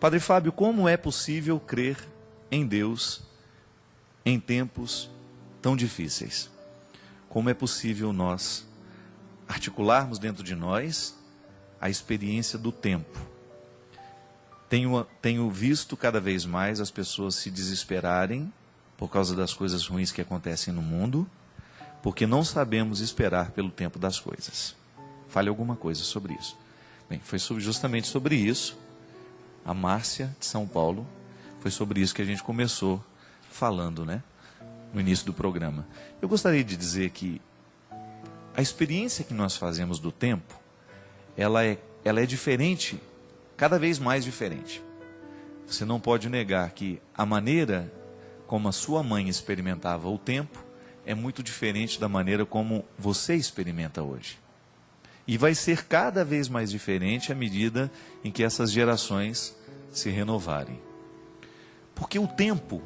Padre Fábio, como é possível crer em Deus em tempos tão difíceis? Como é possível nós articularmos dentro de nós a experiência do tempo? Tenho visto cada vez mais as pessoas se desesperarem por causa das coisas ruins que acontecem no mundo, porque não sabemos esperar pelo tempo das coisas. Fale alguma coisa sobre isso. Bem, foi justamente sobre isso, a Márcia de São Paulo, foi sobre isso que a gente começou falando, né? No início do programa. Eu gostaria de dizer que a experiência que nós fazemos do tempo, ela é diferente, cada vez mais diferente. Você não pode negar que a maneira como a sua mãe experimentava o tempo é muito diferente da maneira como você experimenta hoje. E vai ser cada vez mais diferente à medida em que essas gerações se renovarem. Porque o tempo,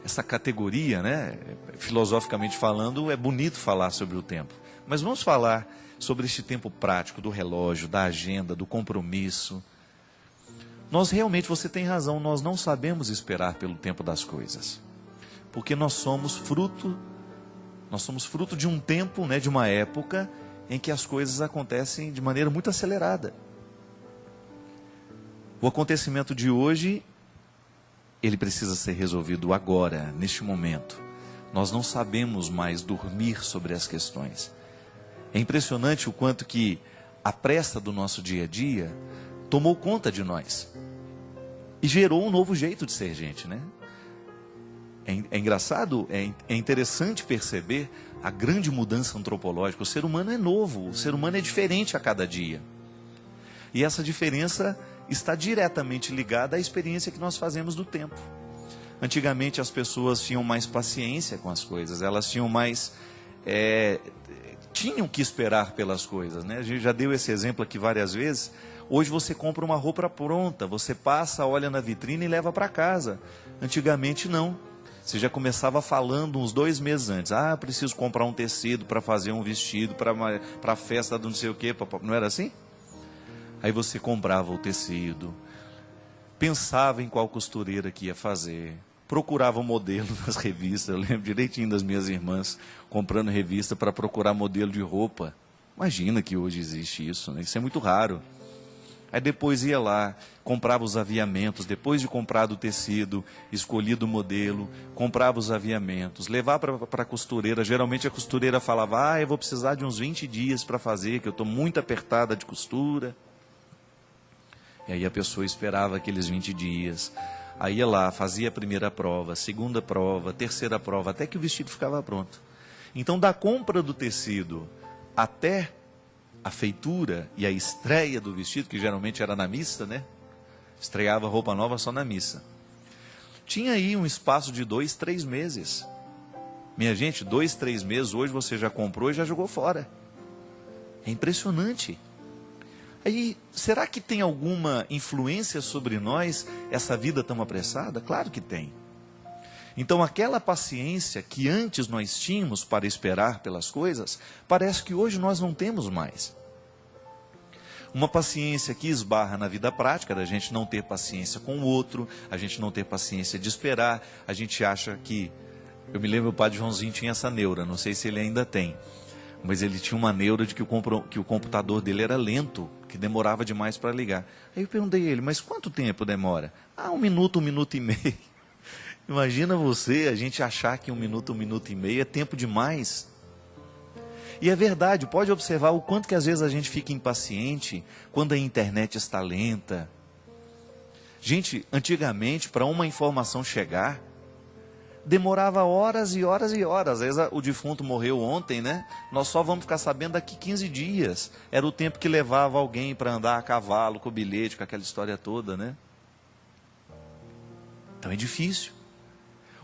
essa categoria, né, filosoficamente falando, é bonito falar sobre o tempo. Mas vamos falar sobre este tempo prático do relógio, da agenda, do compromisso. Nós realmente, você tem razão, nós não sabemos esperar pelo tempo das coisas. Porque nós somos fruto de um tempo, né, de uma época em que as coisas acontecem de maneira muito acelerada. O acontecimento de hoje, ele precisa ser resolvido agora, neste momento. Nós não sabemos mais dormir sobre as questões. É impressionante o quanto que a pressa do nosso dia a dia tomou conta de nós. E gerou um novo jeito de ser gente, né? É engraçado, é interessante perceber a grande mudança antropológica. O ser humano é novo, o ser humano é diferente a cada dia. E essa diferença está diretamente ligada à experiência que nós fazemos do tempo. Antigamente as pessoas tinham mais paciência com as coisas, elas tinham mais... tinham que esperar pelas coisas, né? A gente já deu esse exemplo aqui várias vezes. Hoje você compra uma roupa pronta, você passa, olha na vitrine e leva para casa. Antigamente não. Você já começava falando uns 2 meses antes. Preciso comprar um tecido para fazer um vestido, para a festa do não sei o quê. Não era assim? Aí você comprava o tecido, pensava em qual costureira que ia fazer, procurava o modelo nas revistas. Eu lembro direitinho das minhas irmãs comprando revista para procurar modelo de roupa. Imagina que hoje existe isso, né? Isso é muito raro. Aí depois ia lá, comprava os aviamentos, depois de comprado o tecido, escolhido o modelo, comprava os aviamentos, levava para a costureira. Geralmente a costureira falava, eu vou precisar de uns 20 dias para fazer, que eu estou muito apertada de costura. E aí a pessoa esperava aqueles 20 dias. Aí ia lá, fazia a primeira prova, segunda prova, terceira prova, até que o vestido ficava pronto. Então da compra do tecido até a feitura e a estreia do vestido, que geralmente era na missa, né? Estreava roupa nova só na missa. Tinha aí um espaço de 2, 3 meses. Minha gente, 2, 3 meses, hoje você já comprou e já jogou fora. É impressionante. Aí, será que tem alguma influência sobre nós essa vida tão apressada? Claro que tem. Então aquela paciência que antes nós tínhamos para esperar pelas coisas, parece que hoje nós não temos mais. Uma paciência que esbarra na vida prática, da gente não ter paciência com o outro, a gente não ter paciência de esperar, a gente acha que... Eu me lembro, o padre Joãozinho tinha essa neura, não sei se ele ainda tem, mas ele tinha uma neura de que o computador dele era lento, que demorava demais para ligar. Aí eu perguntei a ele, mas quanto tempo demora? 1 minuto, 1 minuto e meio. Imagina você, a gente achar que 1 minuto, 1 minuto e meio é tempo demais. E é verdade, pode observar o quanto que às vezes a gente fica impaciente quando a internet está lenta. Gente, antigamente, para uma informação chegar, demorava horas e horas e horas. Às vezes o defunto morreu ontem, né? Nós só vamos ficar sabendo daqui 15 dias. Era o tempo que levava alguém para andar a cavalo, com o bilhete, com aquela história toda, né? Então é difícil.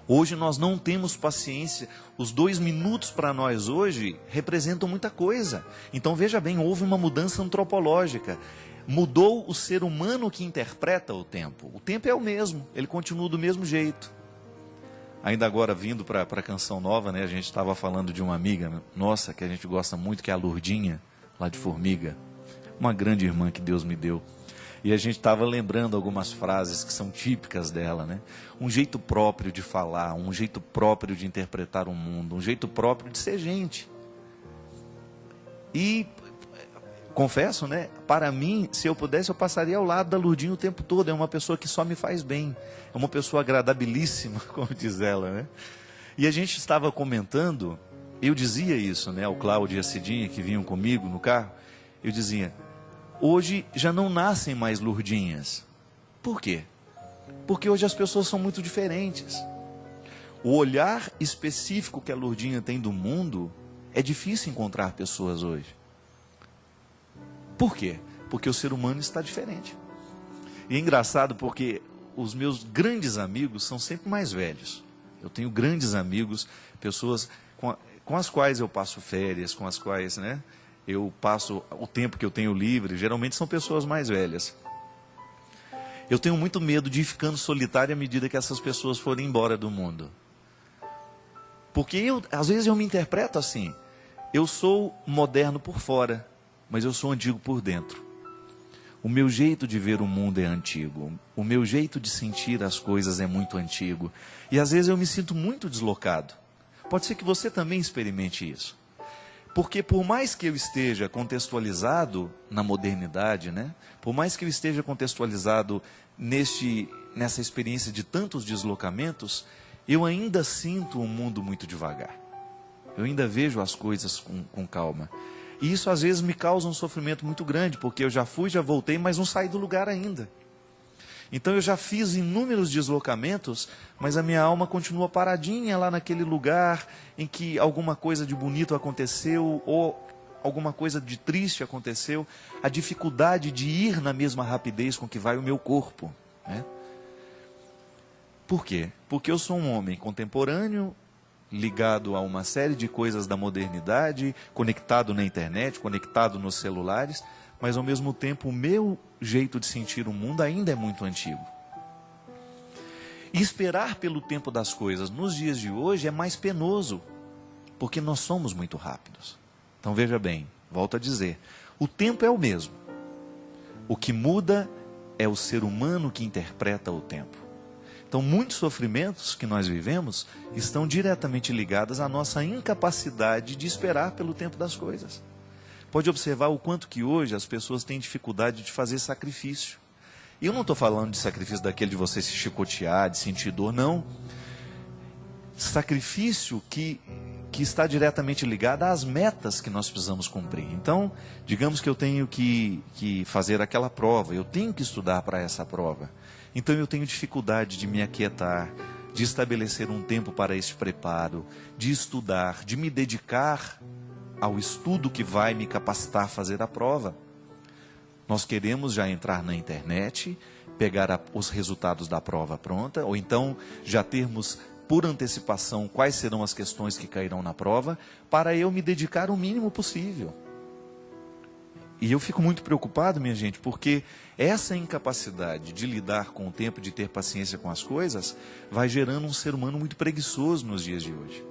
Hoje nós não temos paciência. Os 2 minutos para nós hoje representam muita coisa. Então veja bem, houve uma mudança antropológica. Mudou o ser humano que interpreta o tempo. O tempo é o mesmo, ele continua do mesmo jeito. Ainda agora vindo para a Canção Nova, né, a gente estava falando de uma amiga nossa que a gente gosta muito, que é a Lourdinha, lá de Formiga. Uma grande irmã que Deus me deu. E a gente estava lembrando algumas frases que são típicas dela, né? Um jeito próprio de falar, um jeito próprio de interpretar o mundo, um jeito próprio de ser gente. E confesso, né? Para mim, se eu pudesse, eu passaria ao lado da Lourdinha o tempo todo. É uma pessoa que só me faz bem. É uma pessoa agradabilíssima, como diz ela, né? E a gente estava comentando, eu dizia isso, né? O Cláudio e a Cidinha que vinham comigo no carro, eu dizia: hoje já não nascem mais Lourdinhas. Por quê? Porque hoje as pessoas são muito diferentes. O olhar específico que a Lourdinha tem do mundo, é difícil encontrar pessoas hoje. Por quê? Porque o ser humano está diferente. E é engraçado porque os meus grandes amigos são sempre mais velhos. Eu tenho grandes amigos, pessoas com as quais eu passo férias, com as quais, né, eu passo o tempo que eu tenho livre. Geralmente são pessoas mais velhas. Eu tenho muito medo de ir ficando solitário à medida que essas pessoas forem embora do mundo. Porque às vezes eu me interpreto assim: eu sou moderno por fora, mas eu sou antigo por dentro. O meu jeito de ver o mundo é antigo. O meu jeito de sentir as coisas é muito antigo. E às vezes eu me sinto muito deslocado. Pode ser que você também experimente isso. Porque por mais que eu esteja contextualizado na modernidade, né? Por mais que eu esteja contextualizado nessa experiência de tantos deslocamentos, eu ainda sinto o mundo muito devagar. Eu ainda vejo as coisas com calma. E isso às vezes me causa um sofrimento muito grande, porque eu já fui, já voltei, mas não saí do lugar ainda. Então eu já fiz inúmeros deslocamentos, mas a minha alma continua paradinha lá naquele lugar em que alguma coisa de bonito aconteceu, ou alguma coisa de triste aconteceu. A dificuldade de ir na mesma rapidez com que vai o meu corpo, né? Por quê? Porque eu sou um homem contemporâneo, ligado a uma série de coisas da modernidade, conectado na internet, conectado nos celulares, mas ao mesmo tempo o meu jeito de sentir o mundo ainda é muito antigo. E esperar pelo tempo das coisas nos dias de hoje é mais penoso, porque nós somos muito rápidos. Então veja bem, volto a dizer, o tempo é o mesmo. O que muda é o ser humano que interpreta o tempo. Então, muitos sofrimentos que nós vivemos estão diretamente ligados à nossa incapacidade de esperar pelo tempo das coisas. Pode observar o quanto que hoje as pessoas têm dificuldade de fazer sacrifício. E eu não estou falando de sacrifício daquele de você se chicotear, de sentir dor, não. Sacrifício que está diretamente ligado às metas que nós precisamos cumprir. Então, digamos que eu tenho que fazer aquela prova, eu tenho que estudar para essa prova. Então eu tenho dificuldade de me aquietar, de estabelecer um tempo para esse preparo, de estudar, de me dedicar ao estudo que vai me capacitar a fazer a prova. Nós queremos já entrar na internet, pegar os resultados da prova pronta, ou então já termos por antecipação quais serão as questões que cairão na prova, para eu me dedicar o mínimo possível. E eu fico muito preocupado, minha gente, porque essa incapacidade de lidar com o tempo, de ter paciência com as coisas, vai gerando um ser humano muito preguiçoso nos dias de hoje.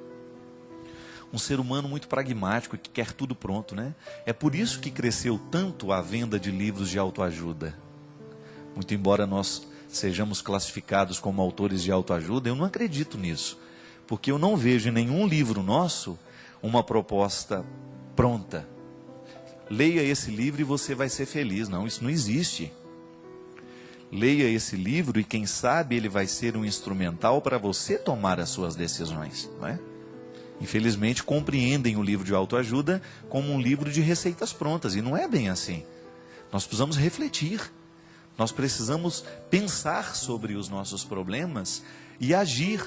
Um ser humano muito pragmático, que quer tudo pronto, né? É por isso que cresceu tanto a venda de livros de autoajuda. Muito embora nós sejamos classificados como autores de autoajuda, eu não acredito nisso. Porque eu não vejo em nenhum livro nosso uma proposta pronta. Leia esse livro e você vai ser feliz. Não, isso não existe. Leia esse livro e quem sabe ele vai ser um instrumental para você tomar as suas decisões, não é? Infelizmente compreendem o livro de autoajuda como um livro de receitas prontas, e não é bem assim. Nós precisamos refletir, nós precisamos pensar sobre os nossos problemas e agir,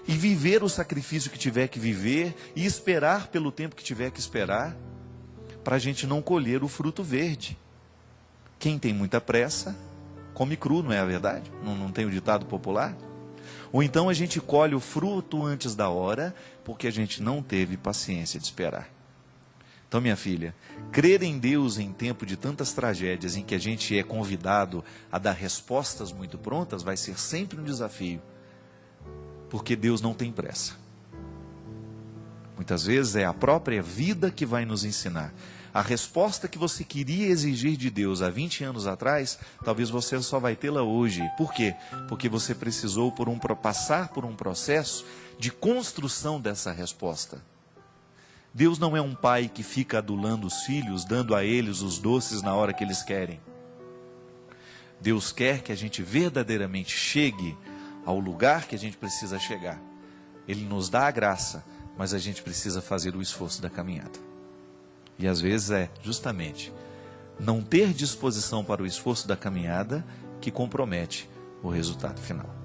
e viver o sacrifício que tiver que viver, e esperar pelo tempo que tiver que esperar, para a gente não colher o fruto verde. Quem tem muita pressa, come cru, não é a verdade? Não tem o ditado popular? Ou então a gente colhe o fruto antes da hora, porque a gente não teve paciência de esperar. Então, minha filha, crer em Deus em tempo de tantas tragédias, em que a gente é convidado a dar respostas muito prontas, vai ser sempre um desafio, porque Deus não tem pressa. Muitas vezes é a própria vida que vai nos ensinar. A resposta que você queria exigir de Deus há 20 anos atrás, talvez você só vai tê-la hoje. Por quê? Porque você precisou passar por um processo de construção dessa resposta. Deus não é um pai que fica adulando os filhos, dando a eles os doces na hora que eles querem. Deus quer que a gente verdadeiramente chegue ao lugar que a gente precisa chegar. Ele nos dá a graça, mas a gente precisa fazer o esforço da caminhada. E às vezes é justamente não ter disposição para o esforço da caminhada que compromete o resultado final.